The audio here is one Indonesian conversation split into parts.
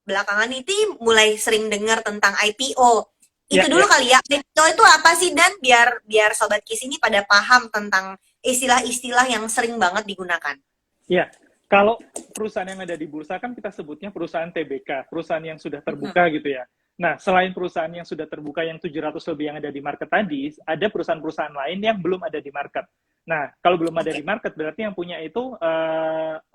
belakangan ini mulai sering dengar tentang IPO. Itu Ya, dulu ya, kali ya. IPO itu apa sih, Dan? Biar biar Sobat Kis ini pada paham tentang istilah-istilah yang sering banget digunakan. ya. Kalau perusahaan yang ada di bursa kan kita sebutnya perusahaan TBK, perusahaan yang sudah Mhm. terbuka gitu ya. Nah, selain perusahaan yang sudah terbuka yang 700 lebih yang ada di market tadi, ada perusahaan-perusahaan lain yang belum ada di market. Nah, kalau belum ada Oke. di market berarti yang punya itu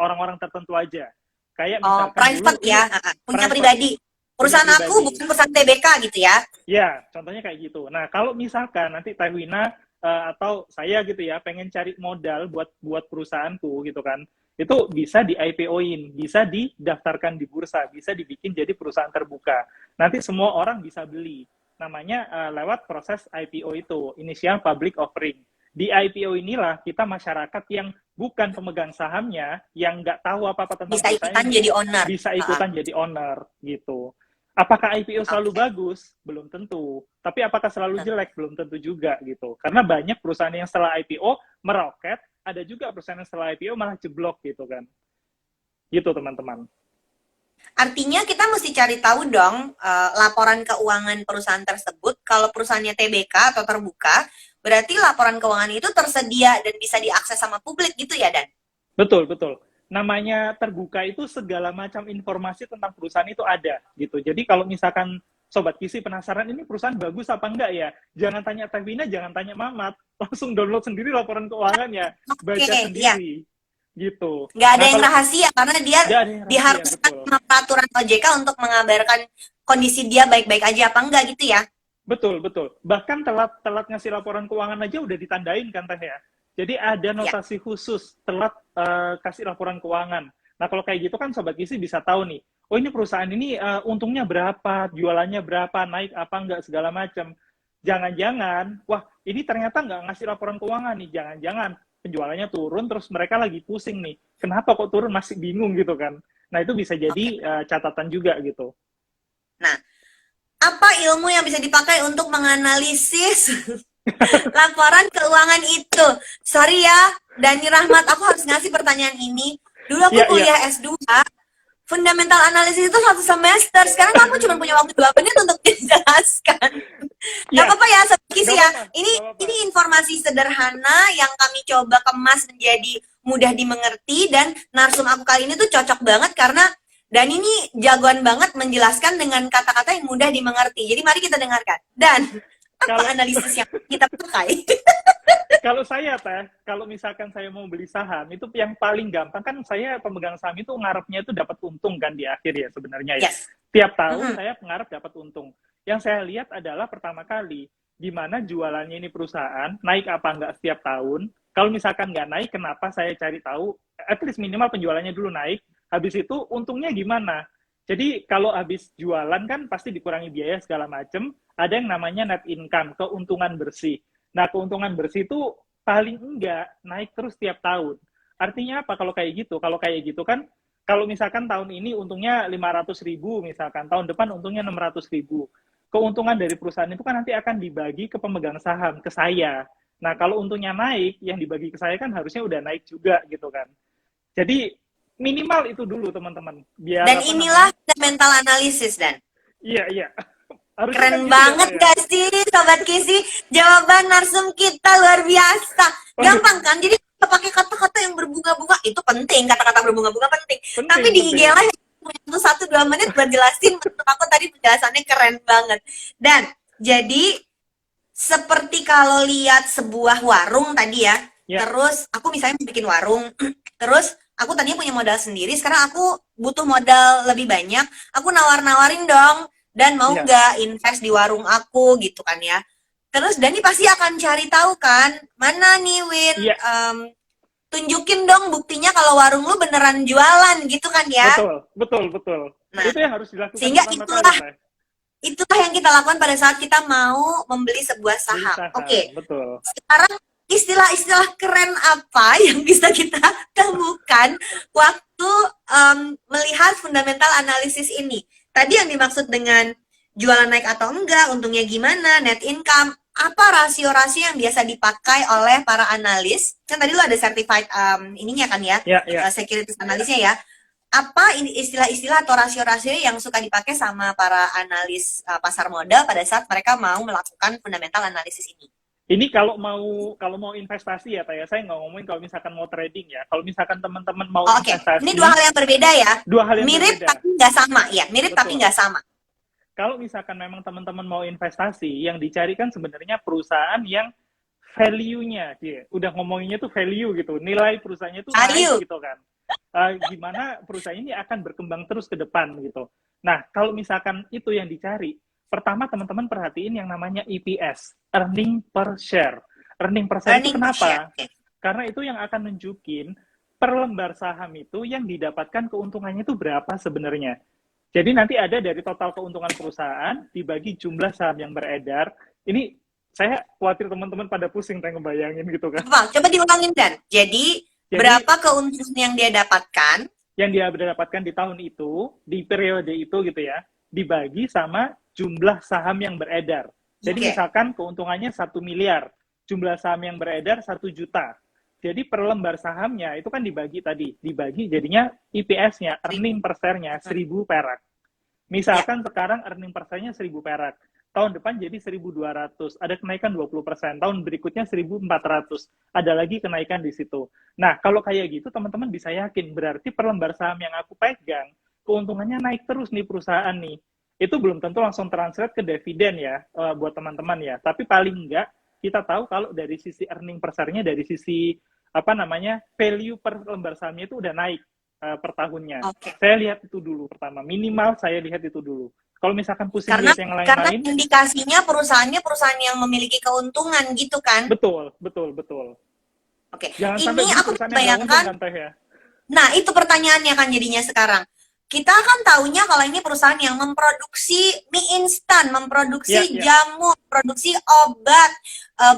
orang-orang tertentu aja. Kayak Oh, misalkan private dulu ya, ini punya private, pribadi. punya Perusahaan aku pribadi. bukan perusahaan TBK gitu ya. Ya, contohnya kayak gitu. Nah, kalau misalkan nanti Teh Wina atau saya gitu ya pengen cari modal buat buat perusahaanku gitu kan, itu bisa di IPO-in, bisa didaftarkan di bursa, bisa dibikin jadi perusahaan terbuka. Nanti semua orang bisa beli. Namanya lewat proses IPO itu, Initial Public Offering. Di IPO inilah kita masyarakat yang bukan pemegang sahamnya, yang nggak tahu apa-apa tentang Bisa perusahaan ikutan ini, jadi owner. bisa Heeh. ikutan jadi owner gitu. Apakah IPO selalu Oke. bagus? Belum tentu. Tapi apakah selalu Betul. jelek? Belum tentu juga gitu. Karena banyak perusahaan yang setelah IPO meroket, ada juga perusahaan yang setelah IPO malah jeblok gitu kan. Gitu teman-teman. Artinya kita mesti cari tahu dong laporan keuangan perusahaan tersebut. Kalau perusahaannya TBK atau terbuka, berarti laporan keuangan itu tersedia dan bisa diakses sama publik gitu ya, Dan? Betul, betul. Namanya terbuka itu segala macam informasi tentang perusahaan itu ada gitu. Jadi kalau misalkan Sobat Kisi penasaran ini perusahaan bagus apa enggak ya, jangan tanya Teh Wina, jangan tanya Mamat, langsung download sendiri laporan keuangannya, baca Oke, iya. sendiri gitu. Nggak ada Nah yang kalau rahasia karena dia nggak ada yang rahasia, diharuskan betul. sama peraturan OJK untuk mengabarkan kondisi dia baik-baik aja apa enggak gitu ya. Betul, betul. Bahkan telat ngasih laporan keuangan aja udah ditandain kan Teh ya. Jadi ada Ya. notasi khusus telat kasih laporan keuangan. Nah kalau kayak gitu kan Sobat Gizi bisa tahu nih, oh ini perusahaan ini untungnya berapa, jualannya berapa, naik apa enggak segala macam. Jangan-jangan, wah ini ternyata nggak ngasih laporan keuangan nih, jangan-jangan penjualannya turun terus mereka lagi pusing nih. Kenapa kok turun masih bingung gitu kan. Nah itu bisa jadi Oke. catatan juga gitu. Nah, apa ilmu yang bisa dipakai untuk menganalisis laporan keuangan itu? Sorry ya, Dani Rahmat, aku harus ngasih pertanyaan ini. Dulu aku Iya, iya. kuliah S2, fundamental analisis itu 1 semester. Sekarang kamu cuma punya waktu 2 menit untuk menjelaskan. Gak Iya, apa-apa ya, Sobat nggak ya. apa-apa, Ini nggak apa-apa. ini informasi sederhana yang kami coba kemas menjadi mudah dimengerti dan narsum aku kali ini tuh cocok banget karena dan ini jagoan banget menjelaskan dengan kata-kata yang mudah dimengerti. Jadi mari kita dengarkan. Dan apa Kalau analisis yang kita pakai? kalau saya Teh, kalau misalkan saya mau beli saham itu yang paling gampang kan saya pemegang saham itu ngarepnya itu dapat untung kan di akhir ya sebenarnya ya. Yes. Tiap tahun Mm-mm. saya ngarep dapat untung. Yang saya lihat adalah pertama kali di mana jualannya ini perusahaan naik apa enggak setiap tahun. Kalau misalkan nggak naik, kenapa saya cari tahu? At least minimal penjualannya dulu naik. Habis itu untungnya gimana? Jadi kalau habis jualan kan pasti dikurangi biaya segala macam. Ada yang namanya net income, keuntungan bersih. Nah, keuntungan bersih itu paling enggak naik terus tiap tahun. Artinya apa kalau kayak gitu? Kalau kayak gitu kan, kalau misalkan tahun ini untungnya 500.000, misalkan tahun depan untungnya 600.000. Keuntungan dari perusahaan itu kan nanti akan dibagi ke pemegang saham, ke saya. Nah, kalau untungnya naik, yang dibagi ke saya kan harusnya udah naik juga gitu kan. Jadi minimal itu dulu teman-teman. Biar Dan apa inilah namanya? fundamental analisis, Dan. Iya, iya. Harusnya kan Keren gitu ya, banget Teh ya. gak sih, Sobat Kisi? Jawaban narsum kita luar biasa. Waduh, Gampang kan? Jadi kita pakai kata-kata yang berbunga-bunga itu penting, kata-kata berbunga-bunga penting. Tapi penting, di IG penting. Live waktu 1-2 menit buat jelasin, menurut aku tadi penjelasannya keren banget. Dan jadi seperti kalau lihat sebuah warung tadi ya, Ya, terus aku misalnya bikin warung, terus aku tadinya punya modal sendiri, sekarang aku butuh modal lebih banyak, aku nawar-nawarin dong, dan mau ya, nggak invest di warung aku gitu kan ya. Terus Dani pasti akan cari tahu kan, mana nih Win, iya, tunjukin dong buktinya kalau warung lu beneran jualan gitu kan ya. betul, betul, betul. Nah, Itu yang harus dilakukan sehingga pertama kali, itulah Teh. itulah yang kita lakukan pada saat kita mau membeli sebuah Beli saham. saham, Oke, betul. sekarang istilah-istilah keren apa yang bisa kita temukan waktu melihat fundamental analisis ini? Tadi yang dimaksud dengan jualan naik atau enggak, untungnya gimana, net income, apa rasio-rasio yang biasa dipakai oleh para analis? Kan tadi lo ada certified ininya kan ya, Ya, ya, securities analisnya ya. apa istilah-istilah atau rasio-rasio yang suka dipakai sama para analis pasar modal pada saat mereka mau melakukan fundamental analisis ini? Ini kalau mau investasi ya, Taya. Saya nggak ngomongin kalau misalkan mau trading ya. Kalau misalkan teman-teman mau Oh, oke. investasi, Ini dua hal yang berbeda ya. dua hal yang Mirip berbeda. tapi nggak sama, ya. Mirip tapi Betul. nggak sama. Kalau misalkan memang teman-teman mau investasi, yang dicari kan sebenarnya perusahaan yang value-nya, dia udah ngomonginnya tuh value gitu, nilai perusahaannya tuh Value. naik gitu kan. Gimana perusahaan ini akan berkembang terus ke depan gitu. Nah, kalau misalkan itu yang dicari, pertama teman-teman perhatiin yang namanya EPS, earning per share. Earning per share itu Earning per share. kenapa? Karena itu yang akan nunjukin per lembar saham itu yang didapatkan keuntungannya itu berapa sebenarnya. Jadi nanti ada dari total keuntungan perusahaan dibagi jumlah saham yang beredar. Ini saya khawatir teman-teman pada pusing kayak ngebayangin gitu kan. Coba diulangin Dan. Jadi berapa keuntungan yang dia dapatkan? Yang dia dapatkan di tahun itu, di periode itu gitu ya, dibagi sama jumlah saham yang beredar. Jadi misalkan keuntungannya 1 miliar, jumlah saham yang beredar 1 juta. Jadi per lembar sahamnya itu kan dibagi jadinya EPS-nya, earning per share-nya 1.000 perak. Misalkan sekarang earning per share-nya 1.000 perak. Tahun depan jadi 1.200, ada kenaikan 20%. Tahun berikutnya 1.400, ada lagi kenaikan di situ. Nah, kalau kayak gitu teman-teman bisa yakin berarti per lembar saham yang aku pegang, keuntungannya naik terus nih perusahaan nih. Itu belum tentu langsung translate ke dividen ya, buat teman-teman ya. Tapi paling enggak kita tahu kalau dari sisi earning per share-nya, dari sisi value per lembar sahamnya itu udah naik per tahunnya. Saya lihat itu dulu pertama, minimal saya lihat itu dulu. Kalau misalkan pusing lihat yang lain-lain, karena indikasinya perusahaannya perusahaan yang memiliki keuntungan gitu kan? Betul. Oke. Jangan ini sampai aku bayangkan. Ya. Nah, itu pertanyaannya kan jadinya sekarang. Kita kan taunya kalau ini perusahaan yang memproduksi mie instan, memproduksi jamu, produksi obat,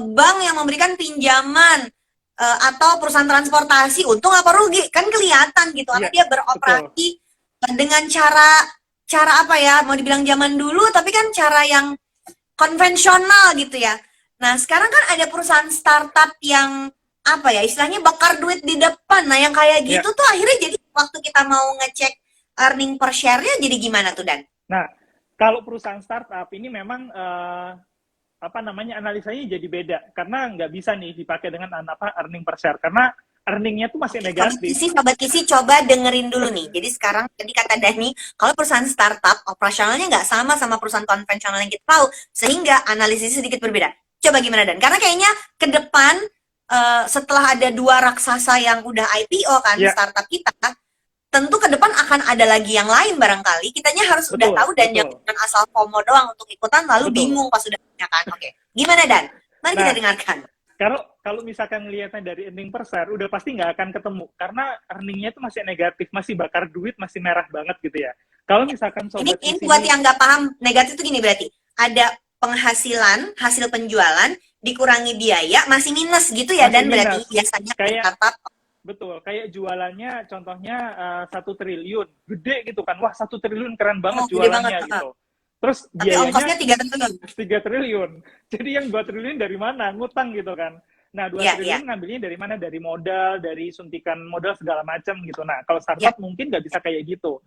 bank yang memberikan pinjaman, atau perusahaan transportasi, untung apa rugi? Kan kelihatan gitu, karena dia beroperasi dengan cara apa ya, mau dibilang zaman dulu, tapi kan cara yang konvensional gitu ya. Nah, sekarang kan ada perusahaan startup yang apa ya, istilahnya bakar duit di depan. Nah, yang kayak gitu tuh akhirnya jadi waktu kita mau ngecek earning per share-nya jadi gimana tuh, Dan? Nah, kalau perusahaan startup ini memang analisanya jadi beda, karena nggak bisa nih dipakai dengan earning per share, karena earningnya tuh masih negatif. Sobat Kisi coba dengerin dulu nih. Jadi sekarang tadi kata Dani, kalau perusahaan startup operasionalnya nggak sama perusahaan konvensional yang kita tahu, sehingga analisisnya sedikit berbeda. Coba gimana, Dan? Karena kayaknya ke depan setelah ada 2 raksasa yang udah IPO kan, startup kita, tentu ke depan akan ada lagi yang lain barangkali. Kitanya harus udah tahu dan jangan asal FOMO doang untuk ikutan lalu bingung pas udah punya kan. Oke. Gimana, Dan? Mari kita dengarkan. Kalau misalkan ngelihatnya dari earning per share, udah pasti nggak akan ketemu. Karena earningnya itu masih negatif, masih bakar duit, masih merah banget gitu ya. Kalau misalkan sobat ini buat yang nggak paham, negatif itu gini berarti, ada penghasilan, hasil penjualan, dikurangi biaya, masih minus gitu ya, dan berarti biasanya startup. Betul, kayak jualannya contohnya 1 triliun, gede gitu kan, wah 1 triliun keren banget jualannya gitu. Terus biayanya 3 triliun. Jadi yang 2 triliun dari mana? Ngutang gitu kan. Nah, 2 triliun ngambilnya dari mana? Dari modal, dari suntikan modal segala macam gitu. Nah, kalau startup mungkin nggak bisa kayak gitu.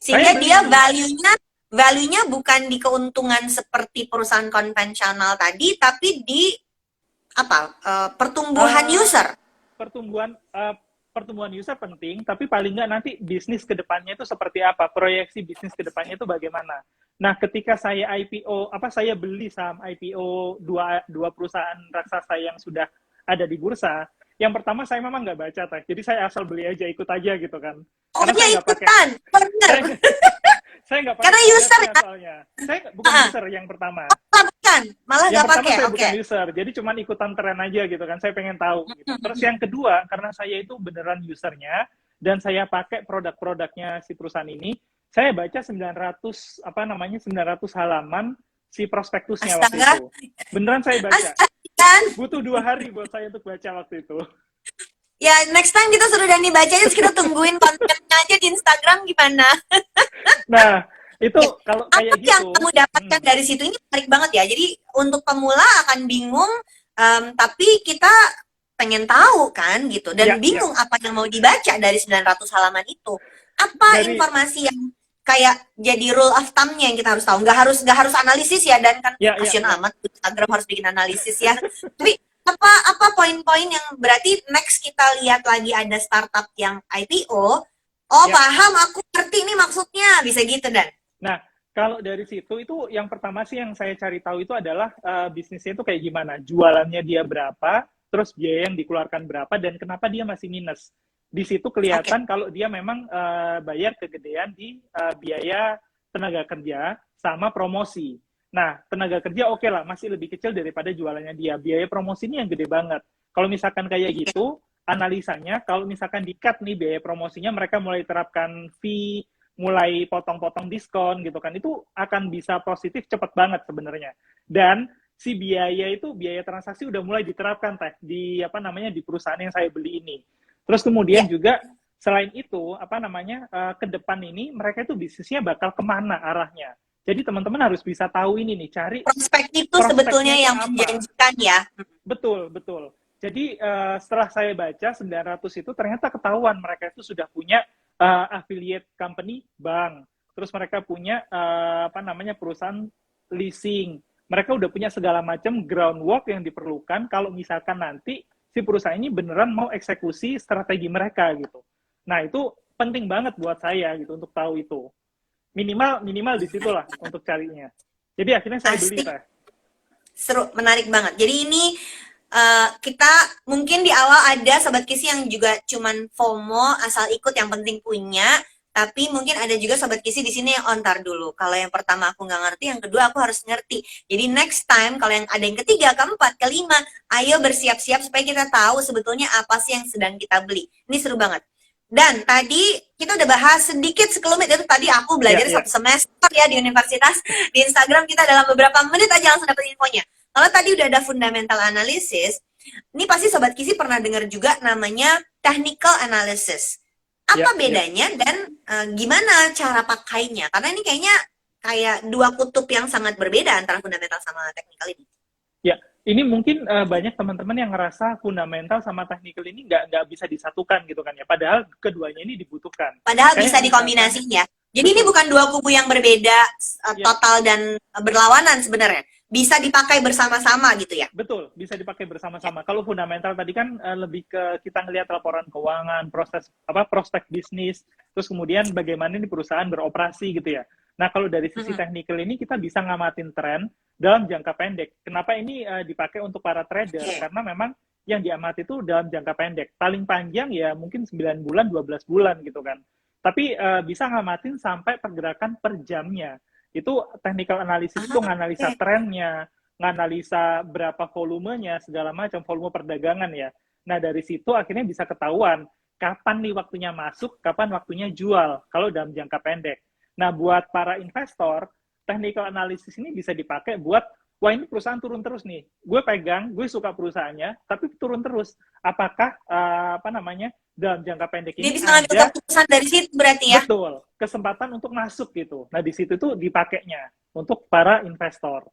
Sehingga dia value-nya bukan di keuntungan seperti perusahaan konvensional tadi, tapi di pertumbuhan user. Pertumbuhan user penting, tapi paling nggak nanti bisnis ke depannya itu seperti apa, proyeksi bisnis ke depannya itu bagaimana. Nah, ketika saya IPO, saya beli saham IPO dua perusahaan raksasa yang sudah ada di bursa, yang pertama saya memang nggak baca, jadi saya asal beli aja, ikut aja gitu kan. Karena saya nggak pakai. Saya nggak pakai. Karena user ya? Soalnya. Saya bukan user yang pertama. Bukan, malah nggak pakai. Yang pertama saya bukan user, jadi cuma ikutan tren aja gitu kan. Saya pengen tahu. Gitu. Terus yang kedua, karena saya itu beneran usernya dan saya pakai produk-produknya si perusahaan ini, saya baca 900 halaman si prospektusnya waktu itu. Beneran saya baca. Butuh 2 hari buat saya untuk baca waktu itu. Ya, next time kita suruh Dani baca, terus kita tungguin kontennya aja di Instagram gimana. Nah, itu kalau kayak gitu. Apa yang kamu dapatkan dari situ ini menarik banget ya. Jadi untuk pemula akan bingung, tapi kita pengen tahu kan gitu. Dan bingung apa yang mau dibaca dari 900 halaman itu. apa Dari informasi yang kayak jadi rule of thumb-nya yang kita harus tahu? Nggak harus analisis ya, dan kan ya ya kasihan ya. amat Instagram harus bikin analisis ya. Tapi apa poin-poin yang berarti next kita lihat lagi ada startup yang IPO, oh Ya. paham, aku ngerti ini maksudnya, bisa gitu Dan. Nah, kalau dari situ itu yang pertama sih yang saya cari tahu itu adalah bisnisnya itu kayak gimana, jualannya dia berapa, terus biaya yang dikeluarkan berapa, dan kenapa dia masih minus. Di situ Oke. kelihatan kalau dia memang bayar kegedean di biaya tenaga kerja sama promosi. Nah, tenaga kerja oke lah, masih lebih kecil daripada jualannya dia. Biaya promosi ini yang gede banget. Kalau misalkan kayak gitu, analisanya, kalau misalkan di-cut nih biaya promosinya, mereka mulai terapkan fee, mulai potong-potong diskon gitu kan, itu akan bisa positif cepet banget sebenarnya. Dan si biaya transaksi udah mulai diterapkan teh di apa namanya di perusahaan yang saya beli ini. Terus kemudian Ya, juga selain itu apa namanya ke depan ini mereka itu bisnisnya bakal kemana arahnya. Jadi teman-teman harus bisa tahu ini nih, cari prospek itu sebetulnya prospeknya itu yang apa. menjanjikan ya. Betul, betul. Jadi setelah saya baca 900 itu ternyata ketahuan mereka itu sudah punya affiliate company bank. Terus mereka punya apa namanya perusahaan leasing. Mereka udah punya segala macam groundwork yang diperlukan kalau misalkan nanti si perusahaan ini beneran mau eksekusi strategi mereka gitu. Nah, itu penting banget buat saya gitu untuk tahu itu. Minimal di situlah untuk carinya. Jadi akhirnya saya beli Asik, teh. seru, menarik banget. Jadi ini kita mungkin di awal ada sobat kisi yang juga cuman FOMO asal ikut yang penting punya, tapi mungkin ada juga sobat kisi di sini yang ontar dulu. Kalau yang pertama aku nggak ngerti, yang kedua aku harus ngerti. Jadi next time kalau yang ada yang ketiga, keempat, kelima, ayo bersiap-siap supaya kita tahu sebetulnya apa sih yang sedang kita beli. Ini seru banget. Dan tadi kita udah bahas sedikit sekelumit, itu tadi aku belajar Ya, ya. satu semester ya di universitas. Di Instagram kita dalam beberapa menit aja langsung dapat infonya. Kalau tadi udah ada fundamental analysis, ini pasti Sobat Kisi pernah dengar juga namanya technical analysis. Apa Ya, ya. bedanya dan gimana cara pakainya? Karena ini kayaknya kayak dua kutub yang sangat berbeda antara fundamental sama technical ini. Ya, ini mungkin banyak teman-teman yang ngerasa fundamental sama technical ini nggak bisa disatukan gitu kan ya. Padahal keduanya ini dibutuhkan. Padahal Kayak bisa misalkan, dikombinasiin ya. Jadi ini betul, bukan dua kubu yang berbeda ya, total dan berlawanan sebenarnya. Bisa dipakai bersama-sama gitu ya. betul, bisa dipakai Ya. bersama-sama. Kalau fundamental tadi kan lebih ke kita ngelihat laporan keuangan, proses apa prospek bisnis, terus kemudian bagaimana ini perusahaan beroperasi gitu ya. Nah, kalau dari sisi technical ini kita bisa ngamatin tren dalam jangka pendek. Kenapa ini dipakai untuk para trader? Oke. Karena memang yang diamati itu dalam jangka pendek. Paling panjang ya mungkin 9 bulan, 12 bulan gitu kan. Tapi bisa ngamatin sampai pergerakan per jamnya. Itu technical analysis itu nganalisa Oke. trennya, nganalisa berapa volumenya, segala macam, volume perdagangan ya. Nah, dari situ akhirnya bisa ketahuan kapan nih waktunya masuk, kapan waktunya jual, kalau dalam jangka pendek. Nah, buat para investor, technical analysis ini bisa dipakai buat, wah ini perusahaan turun terus nih, gue pegang, gue suka perusahaannya, tapi turun terus. Apakah, apa namanya, dalam jangka pendek Dia ini bisa ngambil ada keputusan dari situ berarti ya. betul kesempatan untuk masuk gitu. Nah, di situ tuh dipakainya untuk para investor.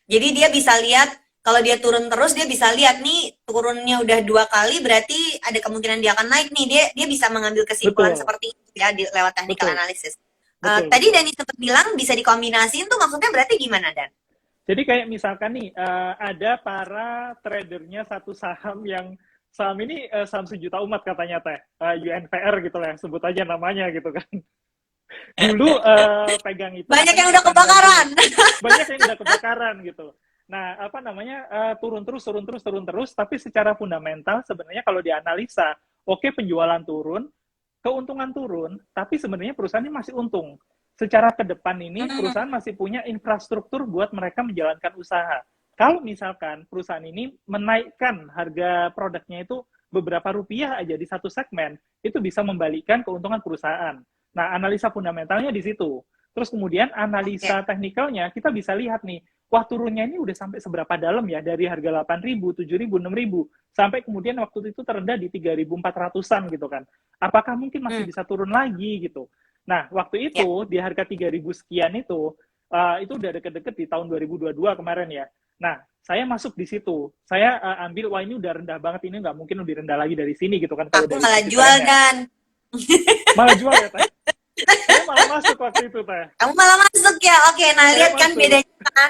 Jadi dia bisa lihat kalau dia turun terus dia bisa lihat nih turunnya udah 2 kali berarti ada kemungkinan dia akan naik nih. Dia bisa mengambil kesimpulan Betul, seperti itu ya lewat technical betul, analysis. betul, Tadi betul. Dani sempat bilang bisa dikombinasiin tuh maksudnya berarti gimana Dan? Jadi kayak misalkan nih, ada para tradernya satu saham yang saham ini saham sejuta umat katanya teh, UNVR gitu lah, sebut aja namanya gitu kan. Dulu pegang itu Banyak katanya yang udah kebakaran. 8.000. Banyak yang udah kebakaran gitu. Nah, apa namanya, turun terus, tapi secara fundamental sebenarnya kalau dianalisa, oke penjualan turun, keuntungan turun, tapi sebenarnya perusahaan ini masih untung. Secara ke depan ini, perusahaan masih punya infrastruktur buat mereka menjalankan usaha. Kalau misalkan perusahaan ini menaikkan harga produknya itu beberapa rupiah aja di satu segmen, itu bisa membalikan keuntungan perusahaan. Nah, analisa fundamentalnya di situ. Terus kemudian analisa Oke. teknikalnya kita bisa lihat nih, wah turunnya ini udah sampai seberapa dalam ya, dari harga 8.000, 7.000, 6.000, sampai kemudian waktu itu terendah di 3.400-an gitu kan. Apakah mungkin masih bisa turun lagi gitu. Nah, waktu Ya. itu di harga 3.000 sekian itu udah deket-deket di tahun 2022 kemarin ya. Nah, saya masuk di situ. Saya ambil, wah ini udah rendah banget, ini nggak mungkin lebih rendah lagi dari sini gitu kan kalau Aku dari malah sisi jual trennya. Dan. Malah jual ya, Teh? Saya malah masuk waktu itu, Teh. Kamu malah masuk ya? Oke, nah Saya lihat kan masuk. bedanya kan.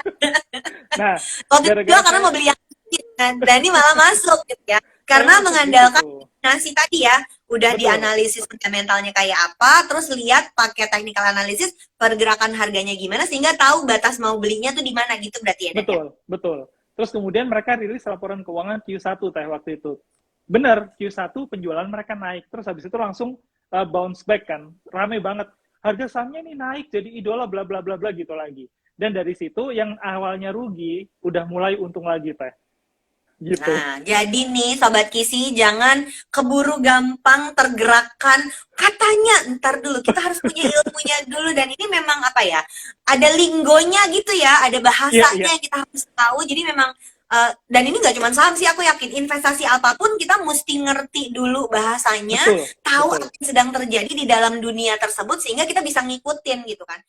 Nah, Waktu itu gara-gara karena saya mau beli yang kecil kan, dan ini malah masuk gitu ya. saya Karena masuk di mengandalkan situ. nasi tadi ya, udah Betul, dianalisis fundamentalnya kayak apa, terus lihat pakai technical analysis pergerakan harganya gimana sehingga tahu batas mau belinya tuh di mana gitu berarti ya Dan ya. betul, betul. Terus kemudian mereka rilis laporan keuangan Q1 Teh waktu itu. Benar, Q1 penjualan mereka naik. Terus habis itu langsung bounce back kan. Rame banget. Harga sahamnya nih naik jadi idola bla bla bla bla gitu lagi. Dan dari situ yang awalnya rugi udah mulai untung lagi, Teh. Gitu. Nah, jadi nih Sobat Kisi, jangan keburu gampang tergerakkan. Katanya, ntar dulu, kita harus punya ilmunya dulu. Dan ini memang apa ya, ada linggonya gitu ya, ada Iya, iya. bahasanya yang kita harus tahu. Jadi memang, dan ini nggak cuma saham sih, aku yakin investasi apapun kita mesti ngerti dulu bahasanya, Betul, tahu betul. apa yang sedang terjadi di dalam dunia tersebut, sehingga kita bisa ngikutin gitu kan.